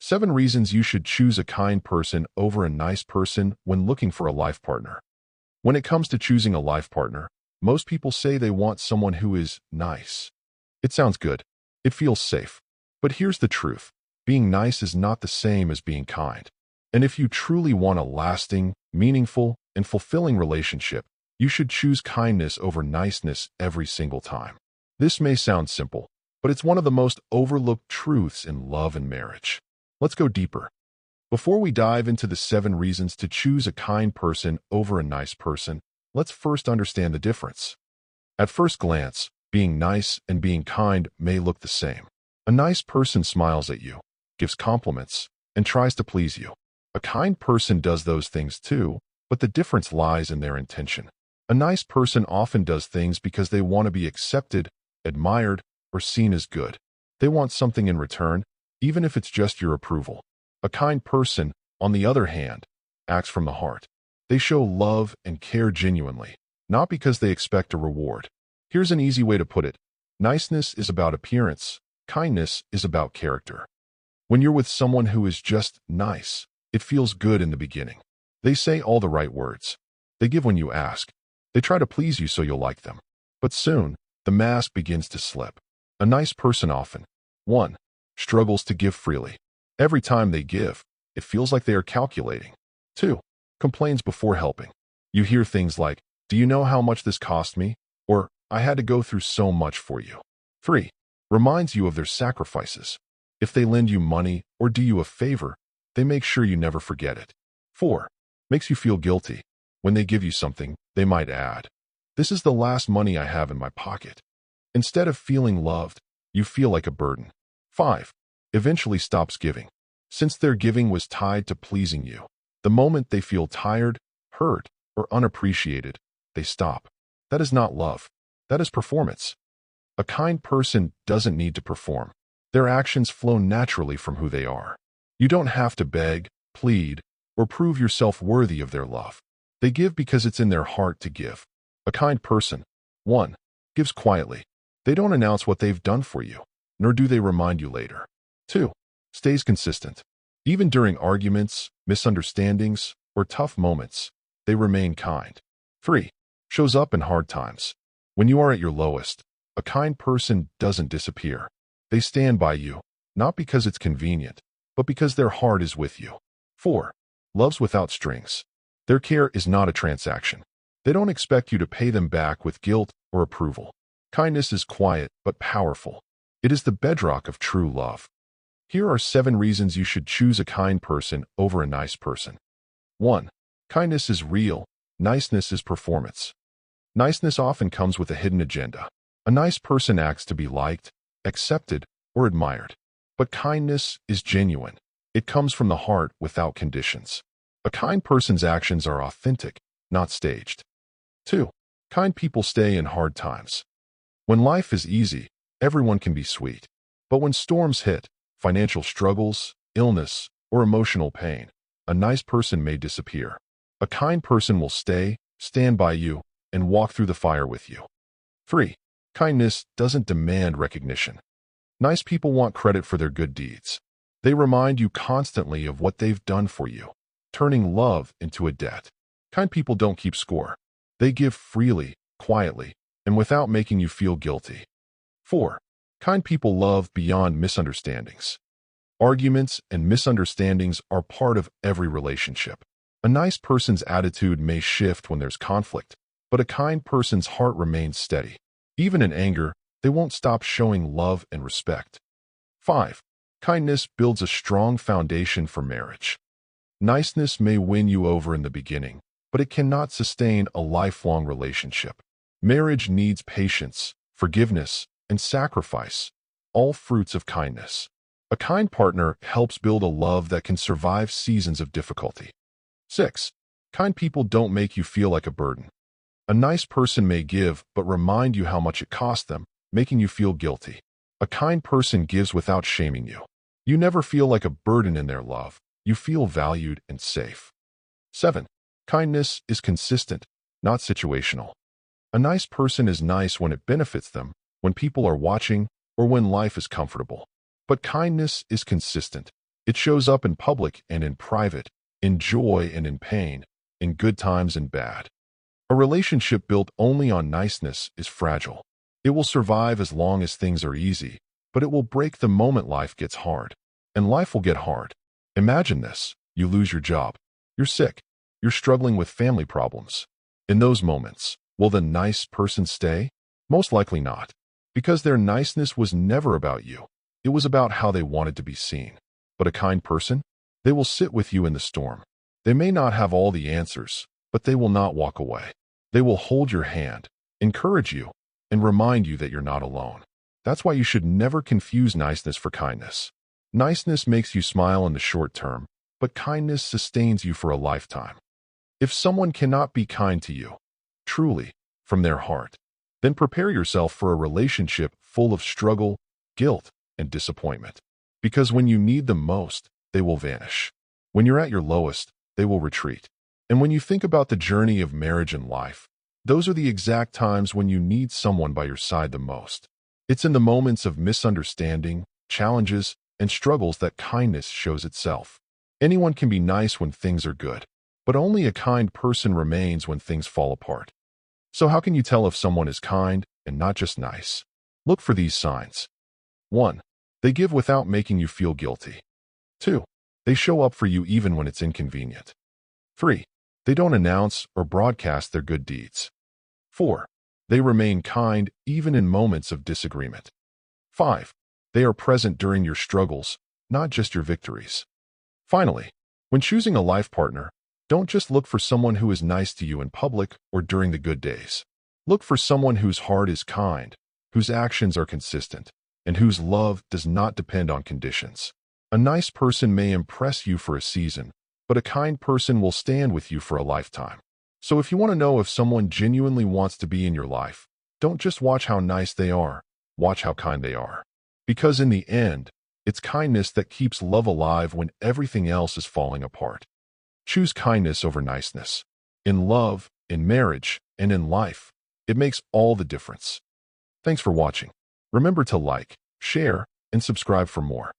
7 reasons you should choose a kind person over a nice person when looking for a life partner. When it comes to choosing a life partner, most people say they want someone who is nice. It sounds good. It feels safe. But here's the truth. Being nice is not the same as being kind. And if you truly want a lasting, meaningful, and fulfilling relationship, you should choose kindness over niceness every single time. This may sound simple, but it's one of the most overlooked truths in love and marriage. Let's go deeper. Before we dive into the 7 reasons to choose a kind person over a nice person, let's first understand the difference. At first glance, being nice and being kind may look the same. A nice person smiles at you, gives compliments, and tries to please you. A kind person does those things too, but the difference lies in their intention. A nice person often does things because they want to be accepted, admired, or seen as good. They want something in return, even if it's just your approval. A kind person, on the other hand, acts from the heart. They show love and care genuinely, not because they expect a reward. Here's an easy way to put it. Niceness is about appearance. Kindness is about character. When you're with someone who is just nice, it feels good in the beginning. They say all the right words. They give when you ask. They try to please you so you'll like them. But soon, the mask begins to slip. A nice person often, 1. Struggles to give freely. Every time they give, it feels like they are calculating. 2. Complains before helping. You hear things like, "Do you know how much this cost me?" Or, "I had to go through so much for you." 3. Reminds you of their sacrifices. If they lend you money or do you a favor, they make sure you never forget it. 4. Makes you feel guilty. When they give you something, they might add, "This is the last money I have in my pocket." Instead of feeling loved, you feel like a burden. 5. Eventually stops giving. Since their giving was tied to pleasing you, the moment they feel tired, hurt, or unappreciated, they stop. That is not love. That is performance. A kind person doesn't need to perform. Their actions flow naturally from who they are. You don't have to beg, plead, or prove yourself worthy of their love. They give because it's in their heart to give. A kind person, 1. Gives quietly. They don't announce what they've done for you, nor do they remind you later. 2. Stays consistent. Even during arguments, misunderstandings, or tough moments, they remain kind. 3. Shows up in hard times. When you are at your lowest, a kind person doesn't disappear. They stand by you, not because it's convenient, but because their heart is with you. 4. Loves without strings. Their care is not a transaction. They don't expect you to pay them back with guilt or approval. Kindness is quiet but powerful. It is the bedrock of true love. Here are 7 reasons you should choose a kind person over a nice person. 1. Kindness is real. Niceness is performance. Niceness often comes with a hidden agenda. A nice person acts to be liked, accepted, or admired. But kindness is genuine. It comes from the heart without conditions. A kind person's actions are authentic, not staged. 2. Kind people stay in hard times. When life is easy, everyone can be sweet. But when storms hit, financial struggles, illness, or emotional pain, a nice person may disappear. A kind person will stay, stand by you, and walk through the fire with you. 3. Kindness doesn't demand recognition. Nice people want credit for their good deeds. They remind you constantly of what they've done for you, turning love into a debt. Kind people don't keep score. They give freely, quietly, and without making you feel guilty. 4. Kind people love beyond misunderstandings. Arguments and misunderstandings are part of every relationship. A nice person's attitude may shift when there's conflict, but a kind person's heart remains steady. Even in anger, they won't stop showing love and respect. 5. Kindness builds a strong foundation for marriage. Niceness may win you over in the beginning, but it cannot sustain a lifelong relationship. Marriage needs patience, forgiveness, and sacrifice, all fruits of kindness. A kind partner helps build a love that can survive seasons of difficulty. 6. Kind people don't make you feel like a burden. A nice person may give but remind you how much it cost them, making you feel guilty. A kind person gives without shaming you. You never feel like a burden in their love. You feel valued and safe. 7. Kindness is consistent, not situational. A nice person is nice when it benefits them, when people are watching, or when life is comfortable. But kindness is consistent. It shows up in public and in private, in joy and in pain, in good times and bad. A relationship built only on niceness is fragile. It will survive as long as things are easy, but it will break the moment life gets hard. And life will get hard. Imagine this. You lose your job. You're sick. You're struggling with family problems. In those moments, will the nice person stay? Most likely not. Because their niceness was never about you. It was about how they wanted to be seen. But a kind person? They will sit with you in the storm. They may not have all the answers, but they will not walk away. They will hold your hand, encourage you, and remind you that you're not alone. That's why you should never confuse niceness for kindness. Niceness makes you smile in the short term, but kindness sustains you for a lifetime. If someone cannot be kind to you, truly, from their heart, then prepare yourself for a relationship full of struggle, guilt, and disappointment. Because when you need them most, they will vanish. When you're at your lowest, they will retreat. And when you think about the journey of marriage and life, those are the exact times when you need someone by your side the most. It's in the moments of misunderstanding, challenges, and struggles that kindness shows itself. Anyone can be nice when things are good, but only a kind person remains when things fall apart. So how can you tell if someone is kind and not just nice? Look for these signs. 1. They give without making you feel guilty. 2. They show up for you even when it's inconvenient. 3. They don't announce or broadcast their good deeds. 4. They remain kind even in moments of disagreement. 5. They are present during your struggles, not just your victories. Finally, when choosing a life partner, don't just look for someone who is nice to you in public or during the good days. Look for someone whose heart is kind, whose actions are consistent, and whose love does not depend on conditions. A nice person may impress you for a season, but a kind person will stand with you for a lifetime. So if you want to know if someone genuinely wants to be in your life, don't just watch how nice they are, watch how kind they are. Because in the end, it's kindness that keeps love alive when everything else is falling apart. Choose kindness over niceness. In love, in marriage, and in life, it makes all the difference. Thanks for watching. Remember to like, share, and subscribe for more.